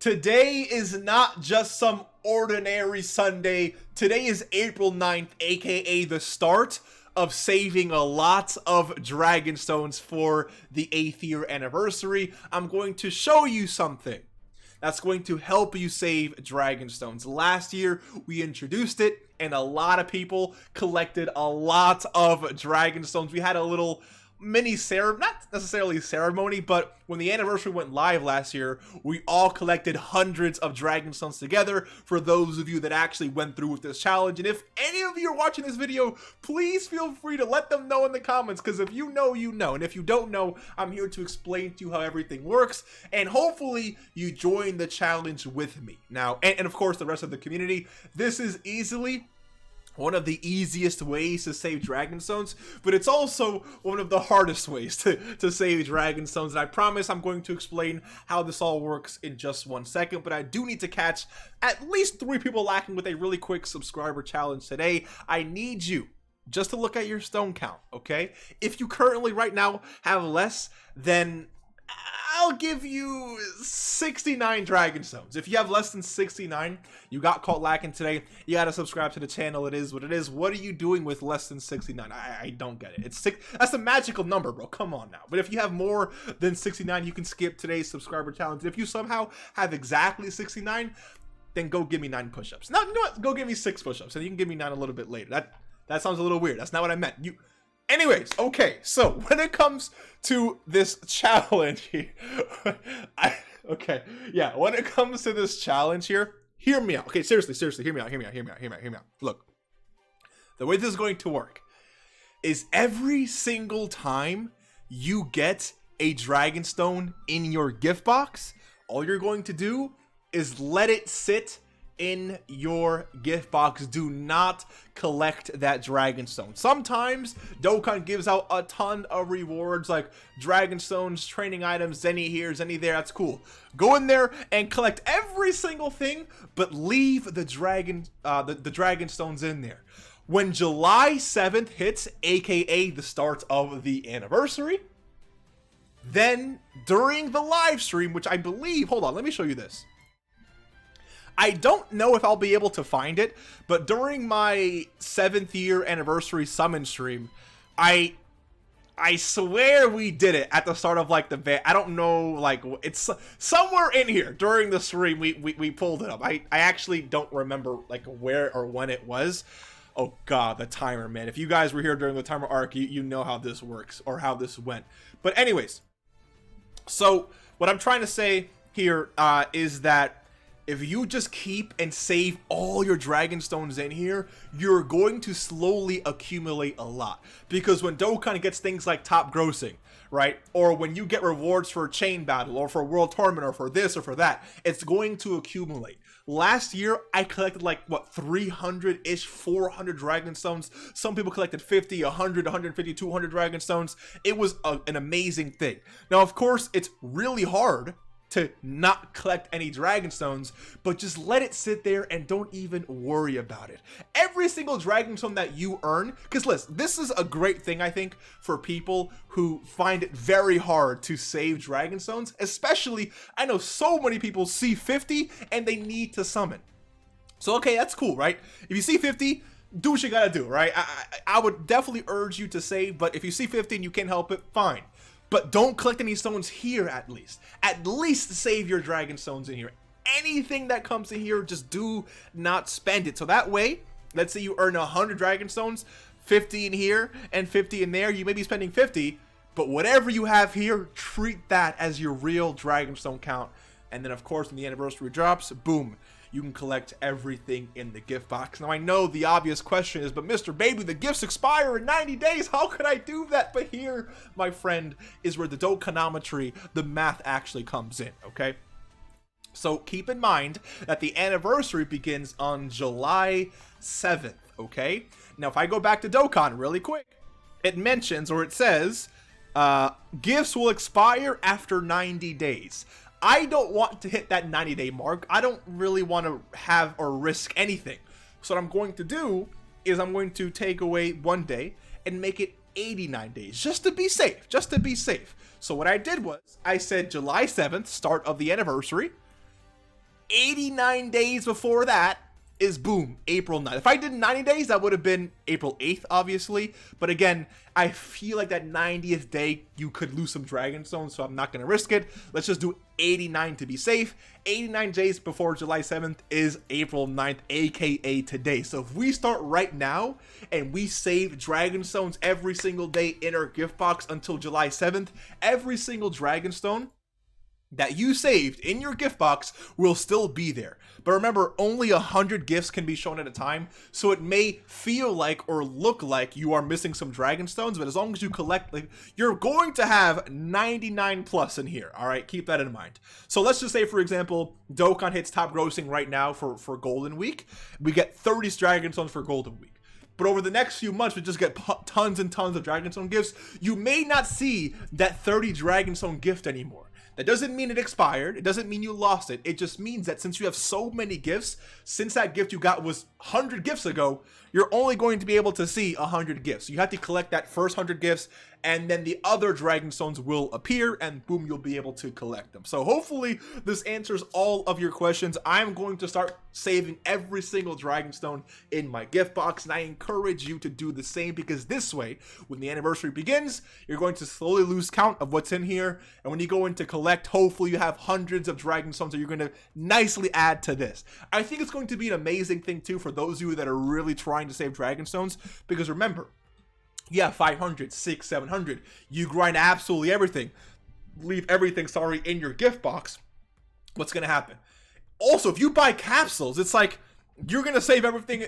Today is not just some ordinary Sunday. Today is April 9th, aka the start of saving a lot of Dragon Stones for the 8th year anniversary. I'm going to show you something that's going to help you save Dragon Stones. Last year, we introduced it, and a lot of people collected a lot of Dragon Stones. We had a little mini ceremony, not necessarily ceremony, but when the anniversary went live last year, we all collected hundreds of Dragon Stones together for those of you that actually went through with this challenge. And if any of you are watching this video, please feel free to let them know in the comments, because if you know, you know. And if you don't know, I'm here to explain to you how everything works, and hopefully you join the challenge with me. Now, and of course the rest of the community, this is easily one of the easiest ways to save Dragon Stones, but it's also one of the hardest ways to save Dragon Stones. And I promise I'm going to explain how this all works in just 1 second, but I do need to catch at least 3 people lacking with a really quick subscriber challenge today. I need you just to look at your stone count, okay? If you currently right now have less than, I'll give you 69 Dragon Stones. If you have less than 69, you got caught lacking today, you gotta subscribe to the channel. It is what it is. What are you doing with less than 69? I don't get it. That's a magical number, bro. Come on now. But if you have more than 69, you can skip today's subscriber challenge. If you somehow have exactly 69, then go give me 9 push-ups. Now, you know what? Go give me 6 push-ups, and you can give me 9 a little bit later. That sounds a little weird. That's not what I meant. Anyways, okay, so when it comes to this challenge here, when it comes to this challenge here, hear me out. Okay, seriously, hear me out. Look, the way this is going to work is every single time you get a Dragon Stone in your gift box, all you're going to do is let it sit in your gift box. Do not collect that Dragon Stone. Sometimes Dokkan gives out a ton of rewards like Dragon Stones, training items, Zenny here, Zenny there. That's cool. Go in there and collect every single thing, but leave the Dragon Stones in there. When July 7th hits, aka the start of the anniversary, then during the live stream, which I believe, hold on, let me show you this. I don't know if I'll be able to find it, but during my 7th year anniversary summon stream, I swear we did it at the start of like the I don't know, like it's somewhere in here during the stream we pulled it up. I actually don't remember like where or when it was. Oh god, the timer, man. If you guys were here during the timer arc, you know how this works or how this went. But anyways, so what I'm trying to say here is that if you just keep and save all your Dragon Stones in here, you're going to slowly accumulate a lot. Because when Dokkan gets things like top grossing, right? Or when you get rewards for a chain battle, or for a world tournament, or for this, or for that, it's going to accumulate. Last year, I collected like, what, 300-ish, 400 Dragon Stones. Some people collected 50, 100, 150, 200 Dragon Stones. It was an amazing thing. Now, of course, it's really hard to not collect any Dragon Stones, but just let it sit there and don't even worry about it. Every single Dragon Stone that you earn, because listen, this is a great thing, I think, for people who find it very hard to save Dragon Stones, especially, I know so many people see 50 and they need to summon. So okay, that's cool, right? If you see 50, do what you gotta do, right? I would definitely urge you to save, but if you see 50 and you can't help it, fine. But don't collect any stones here at least. At least save your Dragon Stones in here. Anything that comes in here, just do not spend it. So that way, let's say you earn 100 Dragon Stones, 50 in here and 50 in there. You may be spending 50, but whatever you have here, treat that as your real Dragon Stone count. And then of course, when the anniversary drops, boom, you can collect everything in the gift box. Now I know the obvious question is, but Mr. Baby, the gifts expire in 90 days. How could I do that? But here, my friend, is where the Dokkanometry, the math actually comes in, okay? So keep in mind that the anniversary begins on July 7th, okay? Now if I go back to Dokkan really quick, it mentions, or it says, gifts will expire after 90 days. I don't want to hit that 90-day mark. I don't really want to have or risk anything. So what I'm going to do is I'm going to take away 1 day and make it 89 days, just to be safe, So what I did was I said July 7th, start of the anniversary, 89 days before that is boom, April 9th. If I did 90 days, that would have been April 8th, obviously. But again, I feel like that 90th day, you could lose some Dragon Stones, so I'm not going to risk it. Let's just do 89 to be safe. 89 days before July 7th is April 9th, aka today. So if we start right now and we save Dragon Stones every single day in our gift box until July 7th, every single Dragon Stone that you saved in your gift box will still be there. But remember, only 100 gifts can be shown at a time, so it may feel like or look like you are missing some Dragon Stones, but as long as you collect, like, you're going to have 99 plus in here, all right? Keep that in mind. So let's just say, for example, Dokkan hits top grossing right now for Golden Week. We get 30 Dragon Stones for Golden Week. But over the next few months, we just get tons and tons of Dragon Stone gifts. You may not see that 30 Dragon Stone gift anymore. That doesn't mean it expired. It doesn't mean you lost it. It just means that since you have so many gifts, since that gift you got was 100 gifts ago, you're only going to be able to see 100 gifts. You have to collect that first 100 gifts, and then the other Dragon Stones will appear, and boom, you'll be able to collect them. So hopefully this answers all of your questions. I'm going to start saving every single Dragon Stone in my gift box, and I encourage you to do the same, because this way, when the anniversary begins, you're going to slowly lose count of what's in here, and when you go in to collect, hopefully you have hundreds of Dragon Stones that you're going to nicely add to this. I think it's going to be an amazing thing too for those of you that are really trying to save Dragon Stones, because remember, yeah, 500, 600, 700. You grind absolutely everything. Leave everything, in your gift box. What's going to happen? Also, if you buy capsules, it's like you're going to save everything.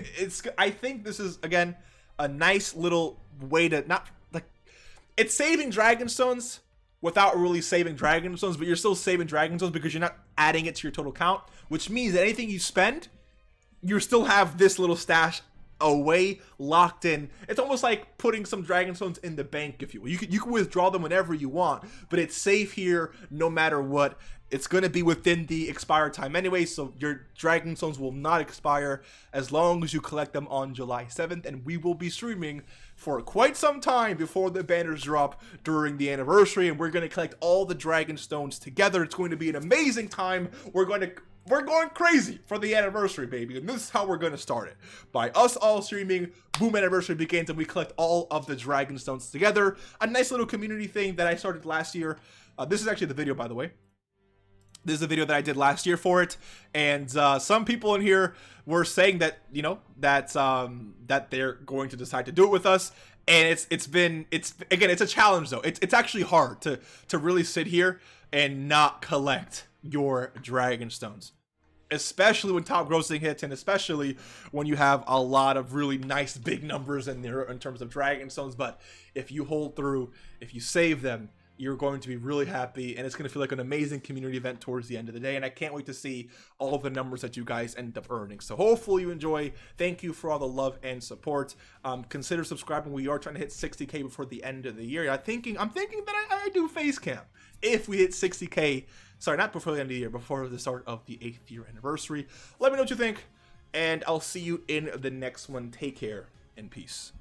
I think this is, again, a nice little way to not, like, it's saving Dragon Stones without really saving Dragon Stones, but you're still saving Dragon Stones because you're not adding it to your total count, which means that anything you spend, you still have this little stash away, locked in. It's almost like putting some Dragon Stones in the bank, if you will. You can withdraw them whenever you want, but it's safe here no matter what. It's going to be within the expired time anyway, so your Dragon Stones will not expire as long as you collect them on July 7th, and we will be streaming for quite some time before the banners drop during the anniversary, and we're going to collect all the Dragon Stones together. It's going to be an amazing time. We're going crazy for the anniversary, baby. And this is how we're going to start it. By us all streaming, boom, anniversary begins, and we collect all of the Dragon Stones together. A nice little community thing that I started last year. This is actually the video, by the way. This is a video that I did last year for it. And some people in here were saying that, you know, that they're going to decide to do it with us. And it's a challenge though. It's actually hard to really sit here and not collect your Dragon Stones, especially when top grossing hits, and especially when you have a lot of really nice big numbers in there in terms of Dragon Stones. But if you hold through, if you save them, you're going to be really happy, and it's going to feel like an amazing community event towards the end of the day. And I can't wait to see all of the numbers that you guys end up earning. So hopefully you enjoy. Thank you for all the love and support. Consider subscribing. We are trying to hit 60K before the end of the year. I'm thinking that I do face cam if we hit 60K. Sorry, not before the end of the year, before the start of the 8th year anniversary. Let me know what you think, and I'll see you in the next one. Take care and peace.